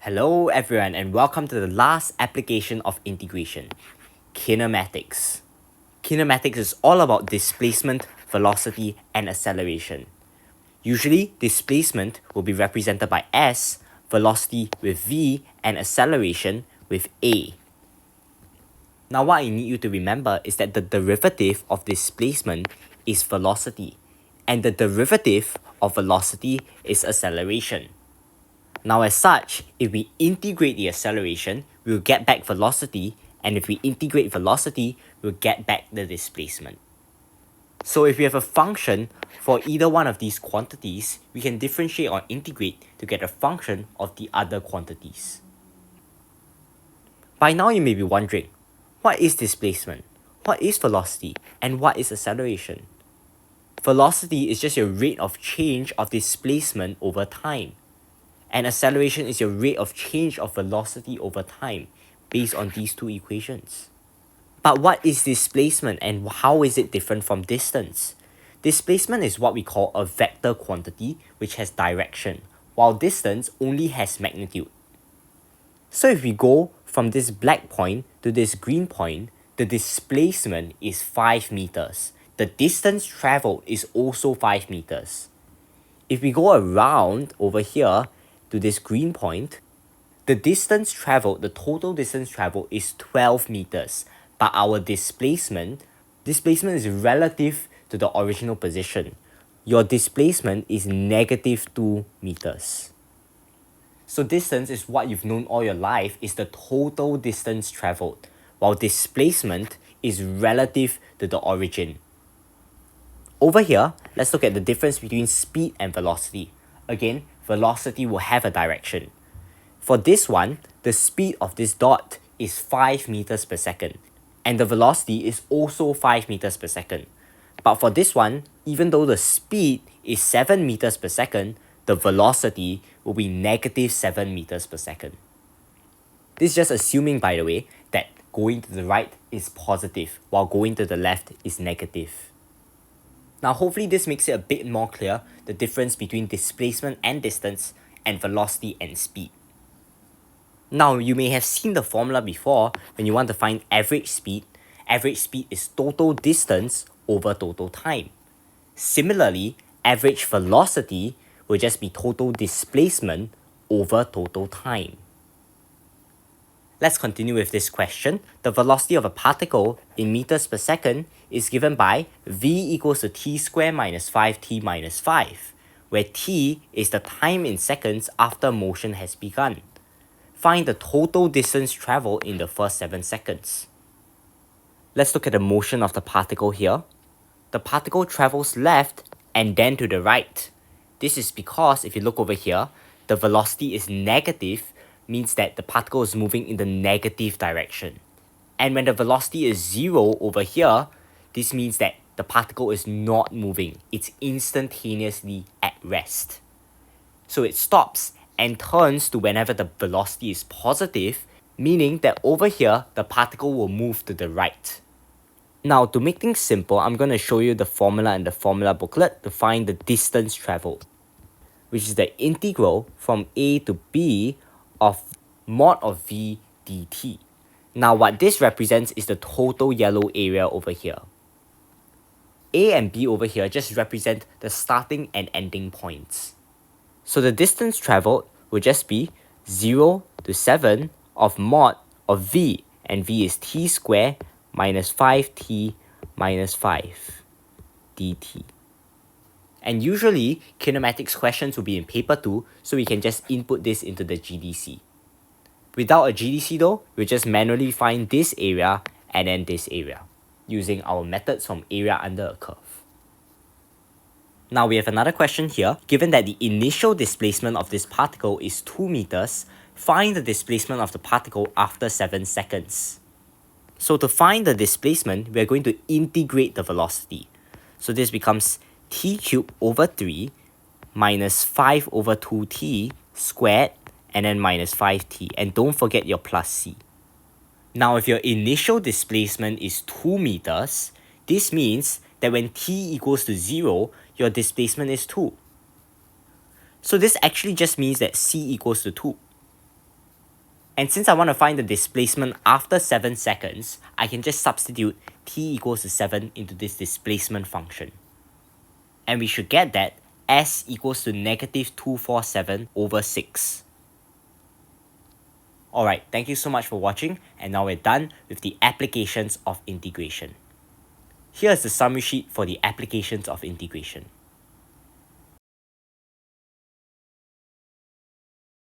Hello everyone and welcome to the last application of integration, kinematics. Kinematics is all about displacement, velocity, and acceleration. Usually, displacement will be represented by S, velocity with V, and acceleration with A. Now what I need you to remember is that the derivative of displacement is velocity, and the derivative of velocity is acceleration. Now as such, if we integrate the acceleration, we'll get back velocity, and if we integrate velocity, we'll get back the displacement. So if we have a function for either one of these quantities, we can differentiate or integrate to get a function of the other quantities. By now you may be wondering, what is displacement? What is velocity? And what is acceleration? Velocity is just your rate of change of displacement over time. And acceleration is your rate of change of velocity over time based on these two equations. But what is displacement and how is it different from distance? Displacement is what we call a vector quantity which has direction, while distance only has magnitude. So if we go from this black point to this green point, the displacement is 5 meters. The distance traveled is also 5 meters. If we go around over here to this green point, the distance traveled, the total distance traveled is 12 meters, but our displacement is relative to the original position. Your displacement is negative 2 meters. So distance is what you've known all your life, is the total distance traveled, while displacement is relative to the origin. Over here, let's look at the difference between speed and velocity. Again, velocity will have a direction. For this one, the speed of this dot is 5 meters per second, and the velocity is also 5 meters per second. But for this one, even though the speed is 7 meters per second, the velocity will be negative 7 meters per second. This is just assuming, by the way, that going to the right is positive, while going to the left is negative. Now hopefully this makes it a bit more clear the difference between displacement and distance and velocity and speed. Now you may have seen the formula before when you want to find average speed. Average speed is total distance over total time. Similarly, average velocity will just be total displacement over total time. Let's continue with this question. The velocity of a particle in meters per second is given by v equals to t squared minus 5t minus 5, where t is the time in seconds after motion has begun. Find the total distance traveled in the first 7 seconds. Let's look at the motion of the particle here. The particle travels left and then to the right. This is because if you look over here, the velocity is negative, means that the particle is moving in the negative direction. And when the velocity is 0 over here, this means that the particle is not moving. It's instantaneously at rest. So it stops and turns to whenever the velocity is positive, meaning that over here, the particle will move to the right. Now, to make things simple, I'm going to show you the formula in the formula booklet to find the distance traveled, which is the integral from a to b of mod of v dt. Now what this represents is the total yellow area over here. A and b over here just represent the starting and ending points. So the distance traveled will just be 0 to 7 of mod of v, and v is t squared minus 5t minus 5 dt. And usually, kinematics questions will be in paper 2, so we can just input this into the GDC. Without a GDC though, we'll just manually find this area and then this area, using our methods from area under a curve. Now we have another question here. Given that the initial displacement of this particle is 2 meters, find the displacement of the particle after 7 seconds. So to find the displacement, we're going to integrate the velocity. So this becomes t cubed over 3 minus 5 over 2t squared and then minus 5t, and don't forget your plus c. Now if your initial displacement is 2 meters, this means that when t equals to 0, your displacement is 2. So this actually just means that c equals to 2. And since I want to find the displacement after 7 seconds, I can just substitute t equals to 7 into this displacement function. And we should get that s equals to negative 247 over 6. Alright, thank you so much for watching, and now we're done with the applications of integration. Here's the summary sheet for the applications of integration.